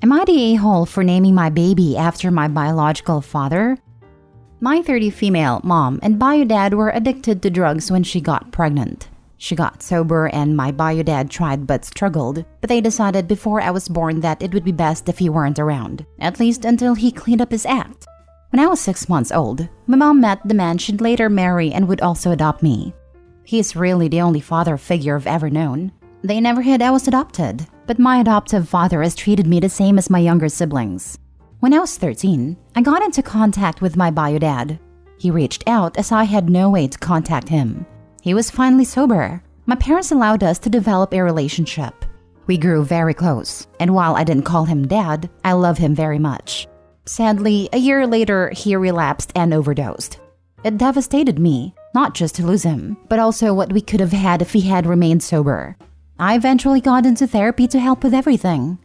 Am I the a-hole for naming my baby after my biological father? My 30 female mom and bio dad were addicted to drugs when she got pregnant. She got sober and my bio dad tried but struggled, but they decided before I was born that it would be best if he weren't around, at least until he cleaned up his act. When I was 6 months old, my mom met the man she'd later marry and would also adopt me. He is really the only father figure I've ever known. They never hid I was adopted, but my adoptive father has treated me the same as my younger siblings. When I was 13, I got into contact with my bio dad. He reached out as I had no way to contact him. He was finally sober. My parents allowed us to develop a relationship. We grew very close, and while I didn't call him dad, I love him very much. Sadly, a year later, he relapsed and overdosed. It devastated me, not just to lose him, but also what we could have had if he had remained sober. I eventually got into therapy to help with everything.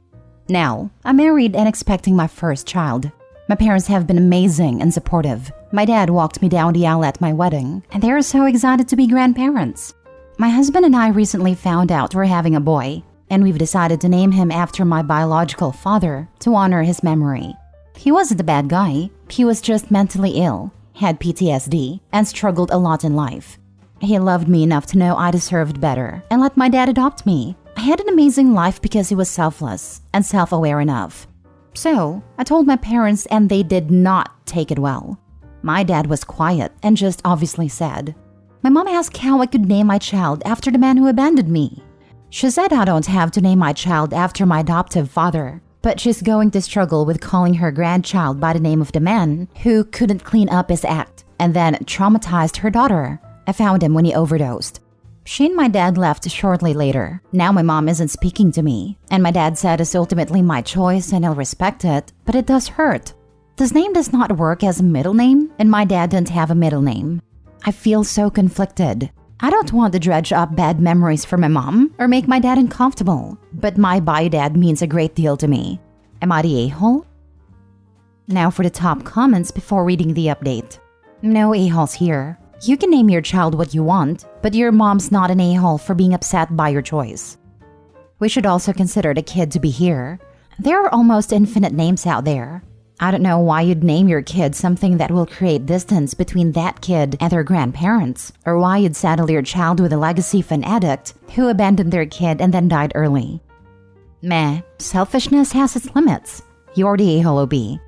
Now, I'm married and expecting my first child. My parents have been amazing and supportive. My dad walked me down the aisle at my wedding, and they are so excited to be grandparents. My husband and I recently found out we're having a boy, and we've decided to name him after my biological father to honor his memory. He wasn't a bad guy, he was just mentally ill, had PTSD, and struggled a lot in life. He loved me enough to know I deserved better and let my dad adopt me. I had an amazing life because he was selfless and self-aware enough. So, I told my parents and they did not take it well. My dad was quiet and just obviously sad. My mom asked how I could name my child after the man who abandoned me. She said I don't have to name my child after my adoptive father, but she's going to struggle with calling her grandchild by the name of the man who couldn't clean up his act and then traumatized her daughter. I found him when he overdosed. She and my dad left shortly later. Now my mom isn't speaking to me, and my dad said it's ultimately my choice and I'll respect it, but it does hurt. This name does not work as a middle name, and my dad didn't have a middle name. I feel so conflicted. I don't want to dredge up bad memories for my mom or make my dad uncomfortable, but my bio dad means a great deal to me. Am I the a-hole? Now for the top comments before reading the update. No a-holes here. You can name your child what you want, but your mom's not an a-hole for being upset by your choice. We should also consider the kid to be here. There are almost infinite names out there. I don't know why you'd name your kid something that will create distance between that kid and their grandparents, or why you'd saddle your child with a legacy of an addict who abandoned their kid and then died early. Meh, selfishness has its limits. You're the a-hole OB.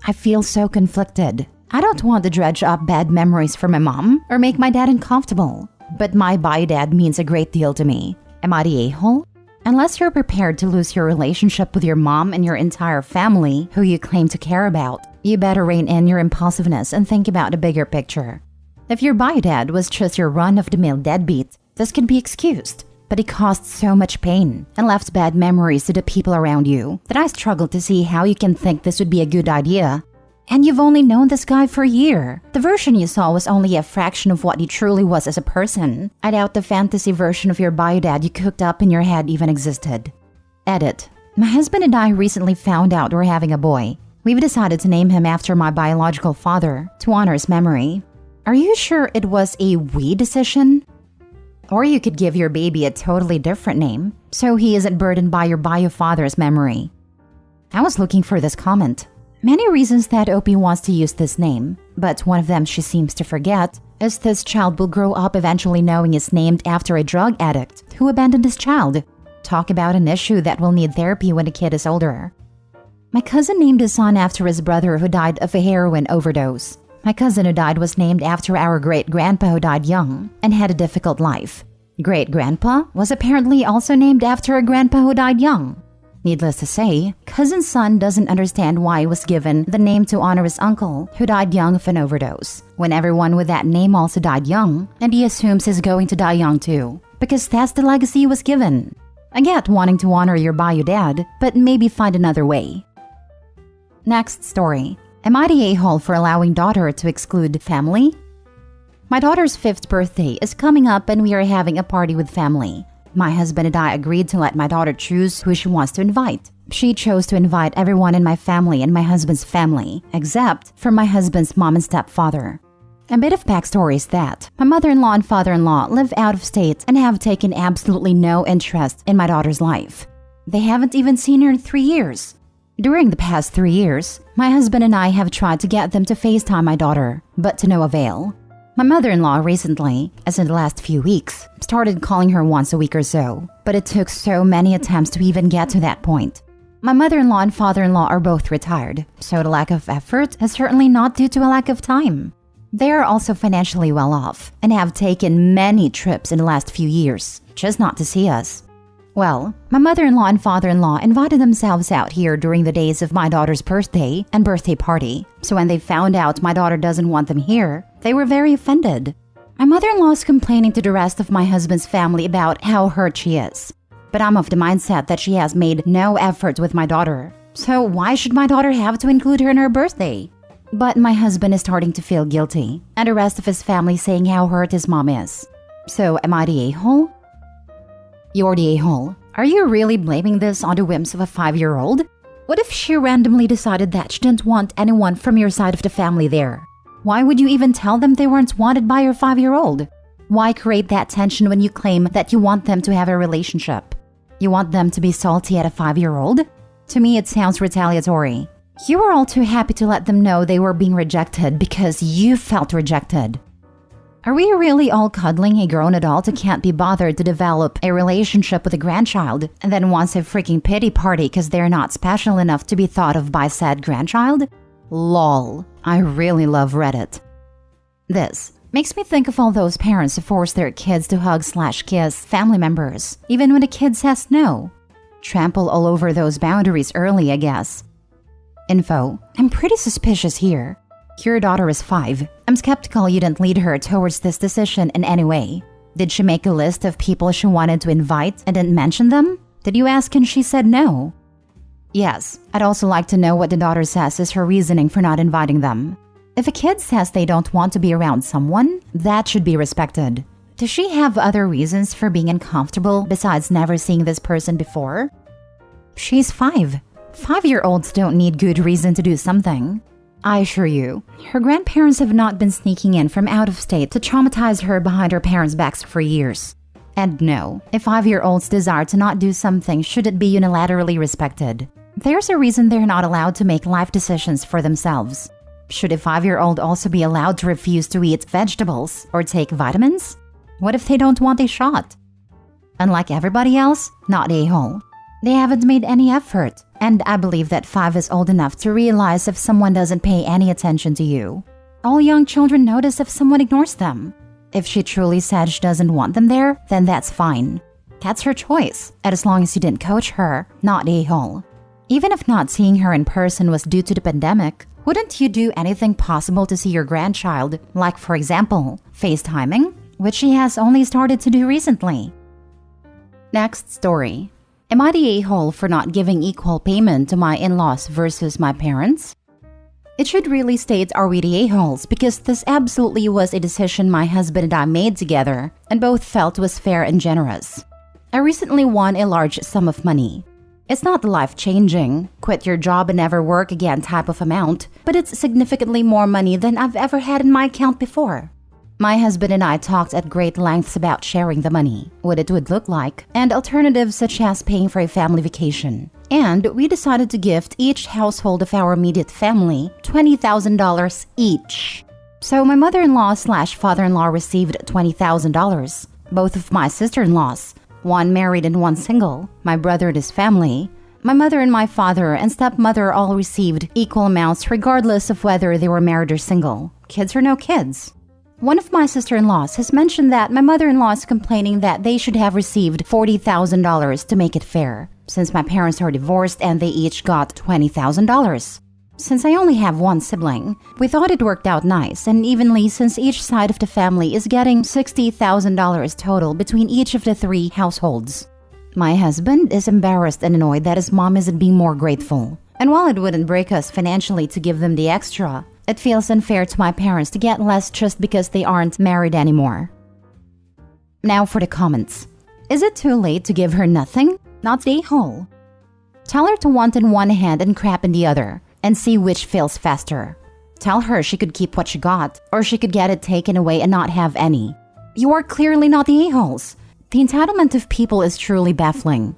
I feel so conflicted. I don't want to dredge up bad memories for my mom or make my dad uncomfortable, but my bio dad means a great deal to me. Am I the a-hole? Unless you're prepared to lose your relationship with your mom and your entire family who you claim to care about, you better rein in your impulsiveness and think about the bigger picture. If your bio dad was just your run-of-the-mill deadbeat, this could be excused, but he caused so much pain and left bad memories to the people around you that I struggle to see how you can think this would be a good idea. And you've only known this guy for a year. The version you saw was only a fraction of what he truly was as a person. I doubt the fantasy version of your bio dad you cooked up in your head even existed. Edit. My husband and I recently found out we're having a boy. We've decided to name him after my biological father to honor his memory. Are you sure it was a we decision? Or you could give your baby a totally different name, so he isn't burdened by your bio father's memory. I was looking for this comment. Many reasons that Opie wants to use this name, but one of them she seems to forget is this child will grow up eventually knowing it's named after a drug addict who abandoned his child. Talk about an issue that will need therapy when the kid is older. My cousin named his son after his brother who died of a heroin overdose. My cousin who died was named after our great-grandpa who died young and had a difficult life. Great-grandpa was apparently also named after a grandpa who died young. Needless to say, cousin's son doesn't understand why he was given the name to honor his uncle who died young of an overdose, when everyone with that name also died young, and he assumes he's going to die young too, because that's the legacy he was given. I get wanting to honor your bio dad, but maybe find another way. Next story. Am I the a-hole for allowing daughter to exclude family? My daughter's 5th birthday is coming up and we are having a party with family. My husband and I agreed to let my daughter choose who she wants to invite. She chose to invite everyone in my family and my husband's family, except for my husband's mom and stepfather. A bit of backstory is that my mother-in-law and father-in-law live out of state and have taken absolutely no interest in my daughter's life. They haven't even seen her in 3 years. During the past 3 years, my husband and I have tried to get them to FaceTime my daughter, but to no avail. My mother-in-law recently, as in the last few weeks, started calling her once a week or so, but it took so many attempts to even get to that point. My mother-in-law and father-in-law are both retired, so the lack of effort is certainly not due to a lack of time. They are also financially well off and have taken many trips in the last few years, just not to see us. Well, my mother-in-law and father-in-law invited themselves out here during the days of my daughter's birthday and birthday party, so when they found out my daughter doesn't want them here, they were very offended. My mother-in-law is complaining to the rest of my husband's family about how hurt she is. But I'm of the mindset that she has made no effort with my daughter, so why should my daughter have to include her in her birthday? But my husband is starting to feel guilty, and the rest of his family saying how hurt his mom is. So am I the a-hole? You're the a-hole. Are you really blaming this on the whims of a 5-year-old? What if she randomly decided that she didn't want anyone from your side of the family there? Why would you even tell them they weren't wanted by your 5-year-old? Why create that tension when you claim that you want them to have a relationship? You want them to be salty at a 5-year-old? To me, it sounds retaliatory. You were all too happy to let them know they were being rejected because you felt rejected. Are we really all cuddling a grown adult who can't be bothered to develop a relationship with a grandchild and then wants a freaking pity party because they're not special enough to be thought of by said grandchild? Lol. I really love Reddit. This makes me think of all those parents who force their kids to hug/kiss family members, even when the kid says no. Trample all over those boundaries early, I guess. Info. I'm pretty suspicious here. Your daughter is 5. I'm skeptical you didn't lead her towards this decision in any way. Did she make a list of people she wanted to invite and didn't mention them? Did you ask and she said no? Yes, I'd also like to know what the daughter says is her reasoning for not inviting them. If a kid says they don't want to be around someone, that should be respected. Does she have other reasons for being uncomfortable besides never seeing this person before? She's 5. 5-year-olds don't need good reason to do something. I assure you, her grandparents have not been sneaking in from out of state to traumatize her behind her parents' backs for years. And no, if 5-year-olds desire to not do something, should it be unilaterally respected? There's a reason they're not allowed to make life decisions for themselves. Should a 5-year-old also be allowed to refuse to eat vegetables or take vitamins? What if they don't want a shot? Unlike everybody else, not a-hole. They haven't made any effort, and I believe that 5 is old enough to realize if someone doesn't pay any attention to you. All young children notice if someone ignores them. If she truly said she doesn't want them there, then that's fine. That's her choice, and as long as you didn't coach her, not a-hole. Even if not seeing her in person was due to the pandemic, wouldn't you do anything possible to see your grandchild, like for example, FaceTiming, which she has only started to do recently? Next story. Am I the a-hole for not giving equal payment to my in-laws versus my parents? It should really state are we the a-holes because this absolutely was a decision my husband and I made together and both felt was fair and generous. I recently won a large sum of money. It's not the life-changing, quit your job and never work again type of amount, but it's significantly more money than I've ever had in my account before. My husband and I talked at great lengths about sharing the money, what it would look like, and alternatives such as paying for a family vacation. And we decided to gift each household of our immediate family $20,000 each. So my mother-in-law/father-in-law received $20,000. Both of my sister-in-laws, one married and one single, my brother and his family, my mother and my father and stepmother all received equal amounts regardless of whether they were married or single, kids or no kids. One of my sister-in-laws has mentioned that my mother-in-law is complaining that they should have received $40,000 to make it fair, since my parents are divorced and they each got $20,000. Since I only have one sibling, we thought it worked out nice and evenly since each side of the family is getting $60,000 total between each of the 3 households. My husband is embarrassed and annoyed that his mom isn't being more grateful. And while it wouldn't break us financially to give them the extra, it feels unfair to my parents to get less just because they aren't married anymore. Now for the comments. Is it too late to give her nothing? Not the a-hole. Tell her to want in one hand and crap in the other, and see which fails faster. Tell her she could keep what she got, or she could get it taken away and not have any. You are clearly not the a-holes. The entitlement of people is truly baffling.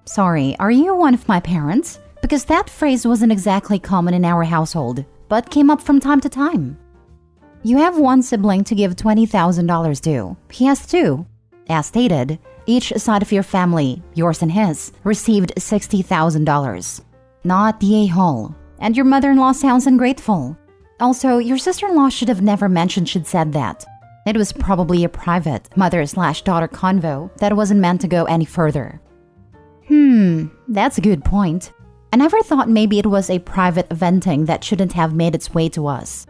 Sorry, are you one of my parents? because that phrase wasn't exactly common in our household, but came up from time to time. You have one sibling to give $20,000 to. He has two. As stated, each side of your family, yours and his, received $60,000. Not the a-hole. And your mother-in-law sounds ungrateful. Also, your sister-in-law should have never mentioned she'd said that. It was probably a private mother/daughter convo that wasn't meant to go any further. That's a good point. I never thought maybe it was a private venting that shouldn't have made its way to us.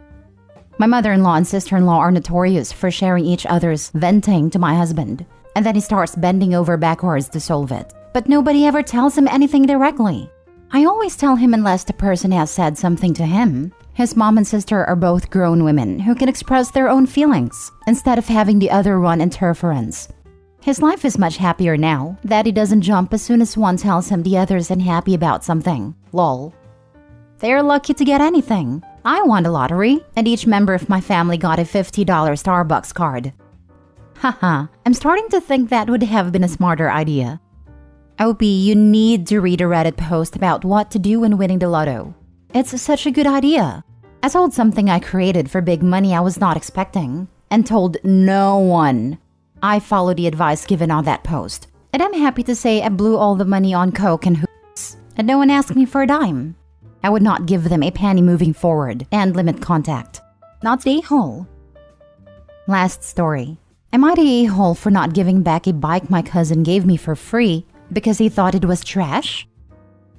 My mother-in-law and sister-in-law are notorious for sharing each other's venting to my husband, and then he starts bending over backwards to solve it. But nobody ever tells him anything directly. I always tell him unless the person has said something to him. His mom and sister are both grown women who can express their own feelings instead of having the other run interference. His life is much happier now that he doesn't jump as soon as one tells him the other's unhappy about something. Lol. They're lucky to get anything. I won the lottery, and each member of my family got a $50 Starbucks card. Haha, I'm starting to think that would have been a smarter idea. OP, you need to read a Reddit post about what to do when winning the lotto. It's such a good idea. I sold something I created for big money I was not expecting, and told no one. I followed the advice given on that post, and I'm happy to say I blew all the money on Coke and hoops, and no one asked me for a dime. I would not give them a penny moving forward and limit contact. Not the a-hole. Last story. Am I the a-hole for not giving back a bike my cousin gave me for free because he thought it was trash?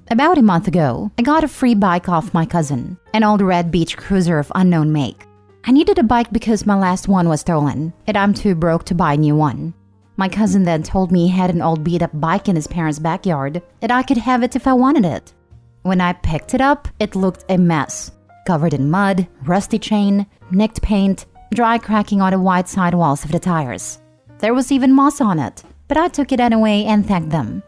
About a month ago, I got a free bike off my cousin, an old red beach cruiser of unknown make. I needed a bike because my last one was stolen, and I'm too broke to buy a new one. My cousin then told me he had an old beat-up bike in his parents' backyard, and I could have it if I wanted it. When I picked it up, it looked a mess. Covered in mud, rusty chain, nicked paint, dry cracking on the white sidewalls of the tires. There was even moss on it, but I took it anyway and thanked them.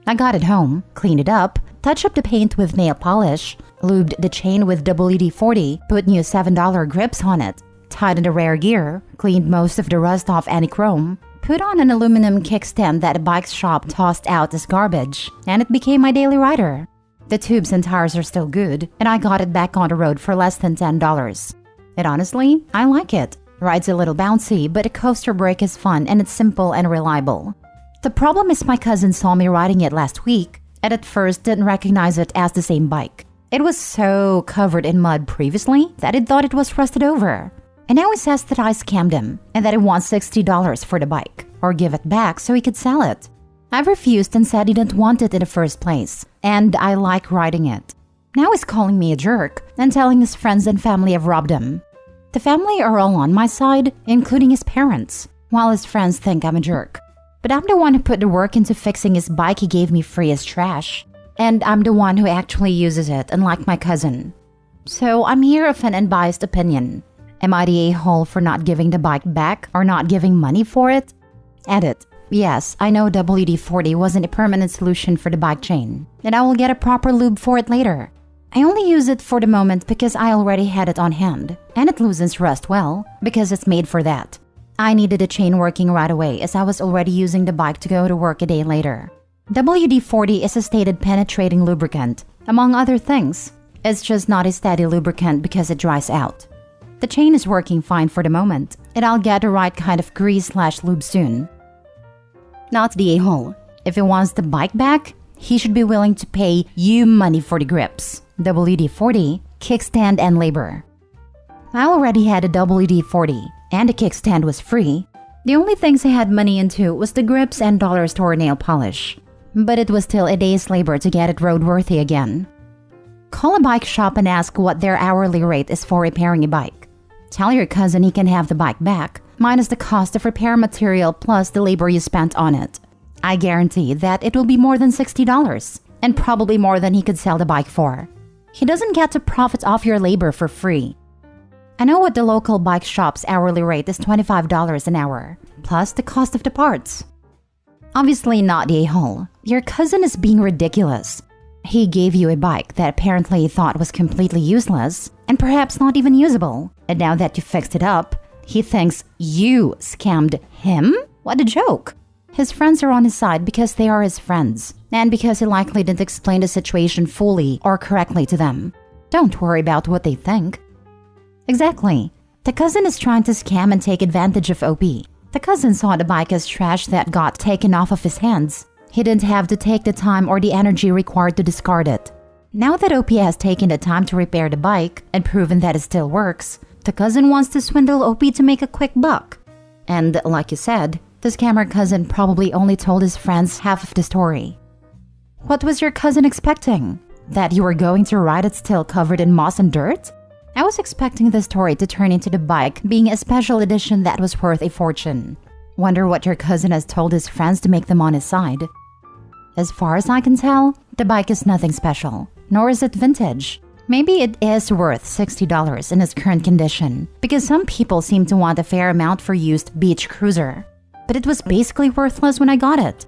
I got it home, cleaned it up, touched up the paint with nail polish, lubed the chain with WD-40, put new $7 grips on it, tightened the rear gear, cleaned most of the rust off any chrome, put on an aluminum kickstand that a bike shop tossed out as garbage, and it became my daily rider. The tubes and tires are still good, and I got it back on the road for less than $10. And honestly, I like it. Ride's a little bouncy, but a coaster brake is fun and it's simple and reliable. The problem is my cousin saw me riding it last week, and at first didn't recognize it as the same bike. It was so covered in mud previously that he thought it was rusted over. And now he says that I scammed him and that he wants $60 for the bike, or give it back so he could sell it. I refused and said he didn't want it in the first place, and I like riding it. Now he's calling me a jerk and telling his friends and family I've robbed him. The family are all on my side, including his parents, while his friends think I'm a jerk. But I'm the one who put the work into fixing his bike he gave me free as trash. And I'm the one who actually uses it, unlike my cousin. So I'm here of an unbiased opinion. Am I the a-hole for not giving the bike back or not giving money for it? Edit. Yes, I know WD-40 wasn't a permanent solution for the bike chain, and I will get a proper lube for it later. I only use it for the moment because I already had it on hand, and it loosens rust well, because it's made for that. I needed the chain working right away as I was already using the bike to go to work a day later. WD-40 is a stated penetrating lubricant, among other things. It's just not a steady lubricant because it dries out. The chain is working fine for the moment, and I'll get the right kind of grease/lube soon. Not the a-hole. If he wants the bike back, he should be willing to pay you money for the grips, WD-40, kickstand, and labor. I already had a WD-40, and the kickstand was free. The only things I had money into was the grips and dollar store nail polish. But it was still a day's labor to get it roadworthy again. Call a bike shop and ask what their hourly rate is for repairing a bike. Tell your cousin he can have the bike back, minus the cost of repair material plus the labor you spent on it. I guarantee that it will be more than $60, and probably more than he could sell the bike for. He doesn't get to profit off your labor for free. I know what the local bike shop's hourly rate is $25 an hour, plus the cost of the parts. Obviously not the a-hole. Your cousin is being ridiculous. He gave you a bike that apparently he thought was completely useless, and perhaps not even usable. And now that you fixed it up, he thinks you scammed him? What a joke. His friends are on his side because they are his friends, and because he likely didn't explain the situation fully or correctly to them. Don't worry about what they think. Exactly. The cousin is trying to scam and take advantage of OP. The cousin saw the bike as trash that got taken off of his hands. He didn't have to take the time or the energy required to discard it. Now that OP has taken the time to repair the bike and proven that it still works, the cousin wants to swindle OP to make a quick buck. And like you said, the scammer cousin probably only told his friends half of the story. What was your cousin expecting? That you were going to ride it still covered in moss and dirt? I was expecting the story to turn into the bike being a special edition that was worth a fortune. Wonder what your cousin has told his friends to make them on his side. As far as I can tell, the bike is nothing special, nor is it vintage. Maybe it is worth $60 in its current condition, because some people seem to want a fair amount for used beach cruiser. But it was basically worthless when I got it.